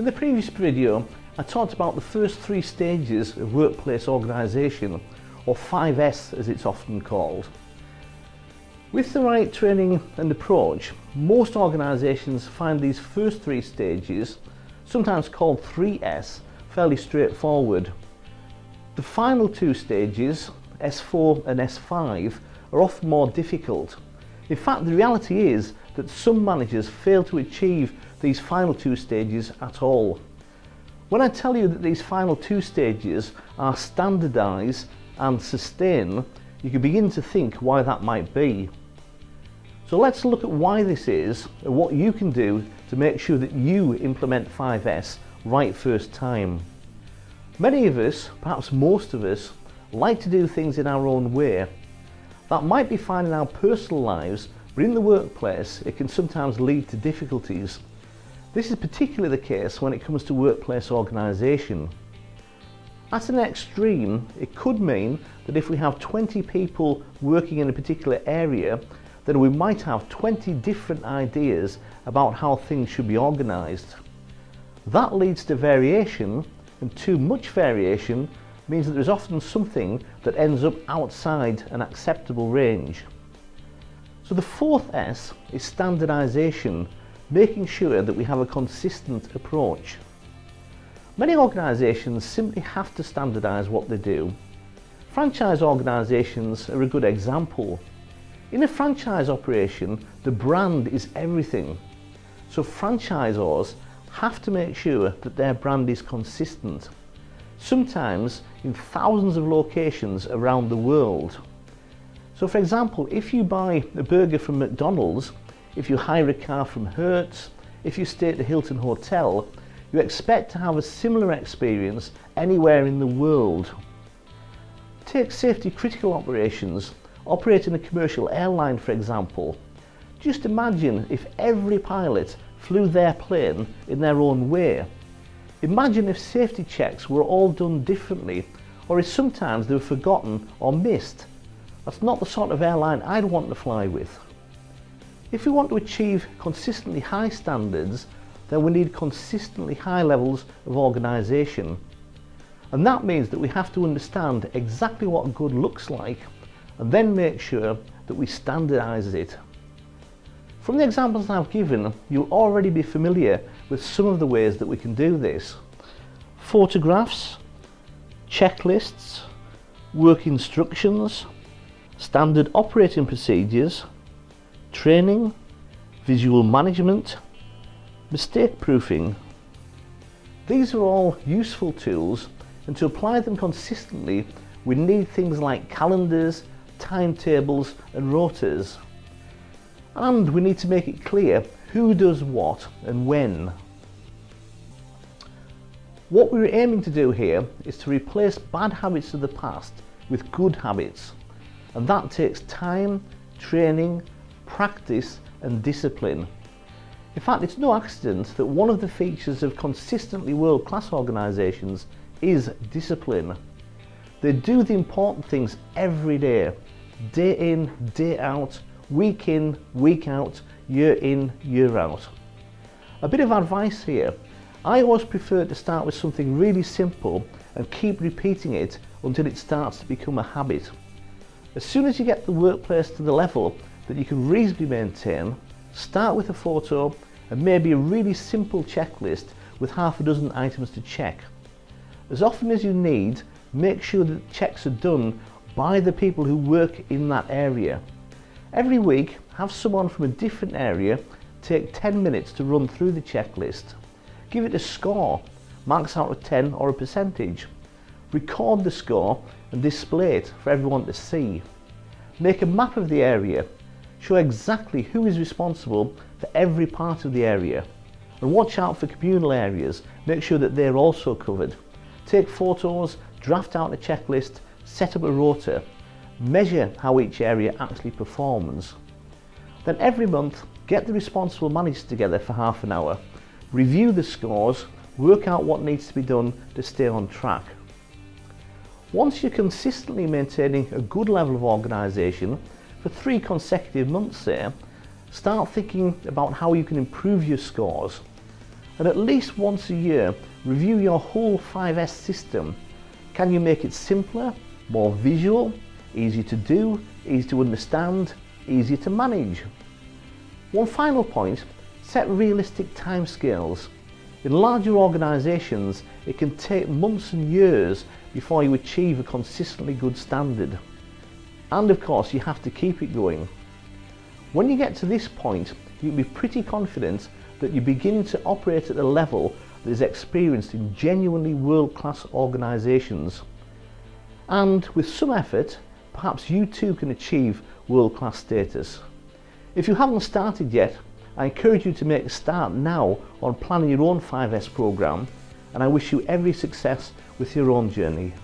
In the previous video, I talked about the first 3 stages of workplace organisation, or 5S as it's often called. With the right training and approach, most organisations find these first 3 stages, sometimes called 3S, fairly straightforward. The final 2 stages, S4 and S5, are often more difficult. In fact, the reality is that some managers fail to achieve these final 2 stages at all. When I tell you that these final 2 stages are standardise and sustain, you can begin to think why that might be. So let's look at why this is and what you can do to make sure that you implement 5S right first time. Many of us, perhaps most of us, like to do things in our own way. That might be fine in our personal lives, but in the workplace it can sometimes lead to difficulties. This is particularly the case when it comes to workplace organisation. At an extreme, it could mean that if we have 20 people working in a particular area, then we might have 20 different ideas about how things should be organised. That leads to variation, and too much variation means that there's often something that ends up outside an acceptable range. So the 4th S is standardisation, making sure that we have a consistent approach. Many organisations simply have to standardise what they do. Franchise organisations are a good example. In a franchise operation, the brand is everything. So franchisors have to make sure that their brand is consistent, sometimes in thousands of locations around the world. So for example, if you buy a burger from McDonald's, if you hire a car from Hertz, if you stay at the Hilton Hotel, you expect to have a similar experience anywhere in the world. Take safety critical operations, operating a commercial airline for example. Just imagine if every pilot flew their plane in their own way. Imagine if safety checks were all done differently, or if sometimes they were forgotten or missed. That's not the sort of airline I'd want to fly with. If we want to achieve consistently high standards, then we need consistently high levels of organisation. And that means that we have to understand exactly what good looks like and then make sure that we standardise it. From the examples I've given, you'll already be familiar with some of the ways that we can do this. Photographs, checklists, work instructions, standard operating procedures, training, visual management, mistake proofing. These are all useful tools, and to apply them consistently we need things like calendars, timetables and rotas. And we need to make it clear who does what and when. What we're aiming to do here is to replace bad habits of the past with good habits, and that takes time, training, practice and discipline. In fact, it's no accident that one of the features of consistently world-class organisations is discipline. They do the important things every day, day in, day out, week in, week out, year in, year out. A bit of advice here. I always prefer to start with something really simple and keep repeating it until it starts to become a habit. As soon as you get the workplace to the level that you can reasonably maintain, start with a photo and maybe a really simple checklist with half a dozen items to check. As often as you need, make sure that checks are done by the people who work in that area. Every week, have someone from a different area take 10 minutes to run through the checklist. Give it a score, marks out of 10 or a percentage. Record the score and display it for everyone to see. Make a map of the area. Show exactly who is responsible for every part of the area. And watch out for communal areas. Make sure that they're also covered. Take photos, draft out a checklist, set up a rota. Measure how each area actually performs. Then every month, get the responsible managers together for half an hour. Review the scores, work out what needs to be done to stay on track. Once you're consistently maintaining a good level of organisation for 3 consecutive months say, start thinking about how you can improve your scores. and at least once a year review your whole 5S system. Can you make it simpler, more visual, easier to do, easy to understand, easier to manage? One final point, set realistic timescales. In larger organisations, it can take months and years before you achieve a consistently good standard. And of course, you have to keep it going. When you get to this point, you can be pretty confident that you're beginning to operate at a level that is experienced in genuinely world-class organisations. And with some effort, perhaps you too can achieve world-class status. If you haven't started yet, I encourage you to make a start now on planning your own 5S programme, and I wish you every success with your own journey.